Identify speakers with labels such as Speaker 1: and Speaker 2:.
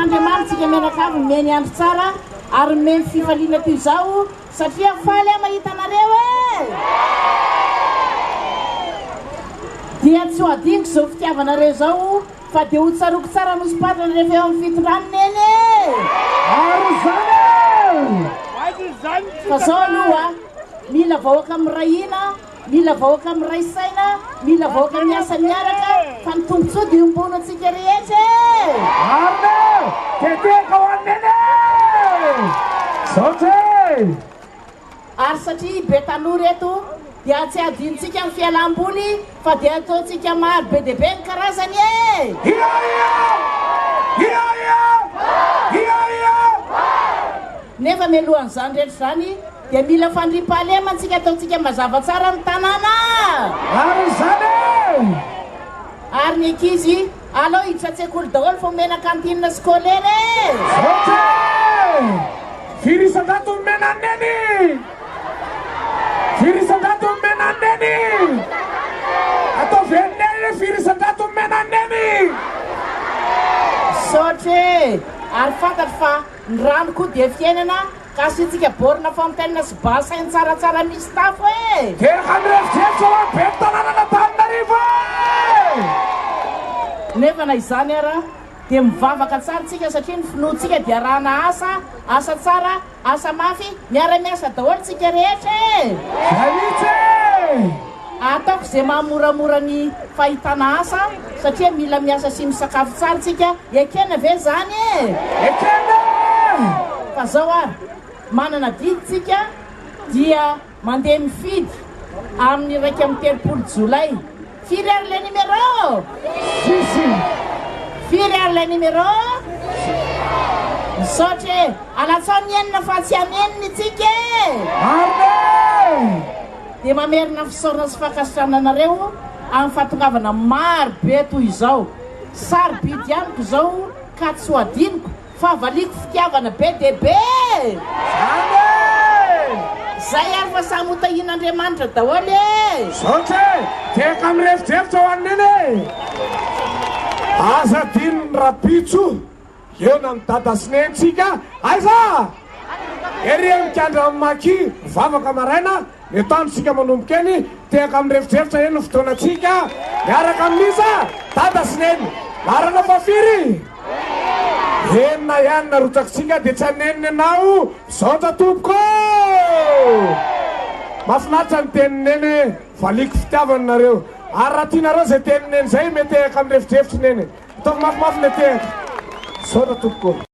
Speaker 1: Andriamanitsika menaka avy meny andro tsara ary meny fifaliana toy izao satria faly aho mahita anareo dia tsy ho adiniko izao fitiavanareo izao fa dia ho tsaroko tsara nosipatana rehefa eo amin'ny fitondrano neny fa zao aloha mila vahoaka mirahina mila vahoaka miray saina mila vahoaka miasa miaraka fa ny tombontsoa dia ombona antsika rehetra ary satria be taloha reto dia tsy adintsika amin'ny fialam-boly fa dia ataontsika maro be dia be ny karazany nefa mialohan'izany rehetra zany dia mila fandriam-pahalema antsika ataontsika mazava tsara ny tanàna ary ny ankizy alao hiditra an-tsekoly daholo fa omena kantinina scolaire
Speaker 2: firisan-dato menaneny firisan-dato menaneny atao venoneny firisan-dato menaneny
Speaker 1: sotre ary fantatro fa ny rano koa dia fiainana ka syntsika borina famitenina sy basainy tsaratsara misy tafo
Speaker 2: dia kamirevitrevitra ho be tanànana Tananarivo
Speaker 1: nefa na izany ara dia mivavaka tsara tsika satria ny finoantsika dia rahana asa tsara asa mafy miara-miasa daholo tsika rehetra ataoko izay mahamoramora ny fahitana asa satria mila miasa sy misakafo tsara tsika ekena ve zany
Speaker 2: ekena
Speaker 1: fa zao ary manana diditsika dia mandeha mifidy amin'ny raiky amin'ny 30 jolay firy ary le numéro firy ary le numéro misaotra alatsao ny enina fa tsy ameniny tsika dia mamerina fisaorana sy fakasitrana anareo amin'ny fahatongavana maro be toy izao sarobidy ihaniko izao ka tsy ho adiniko fa valiko fitiavana be dia be zay ary fa samy hotahin'Andriamanitra daholo
Speaker 2: sotra teka mirevitrevitra ho anneny aza dininy rapitso eo na midada sinentsika aiza ery mikandra amin'ny maki mivavaka maraina etandrotsika manomboka eny teka mirevitrevitra eny ny fotoanatsika miaraka amin'iza dada sineny marana fafiry enina ihany narotsakitsika dia tsy aneniny anao misaotra tompoko mahafinaritra ny tenineny valiko fitiavana nareo ary raha tianareo zay tenineny zay mety eka amin'ny revitrevitriny eny ataoko mafimafy le tehaka misaotra tompoko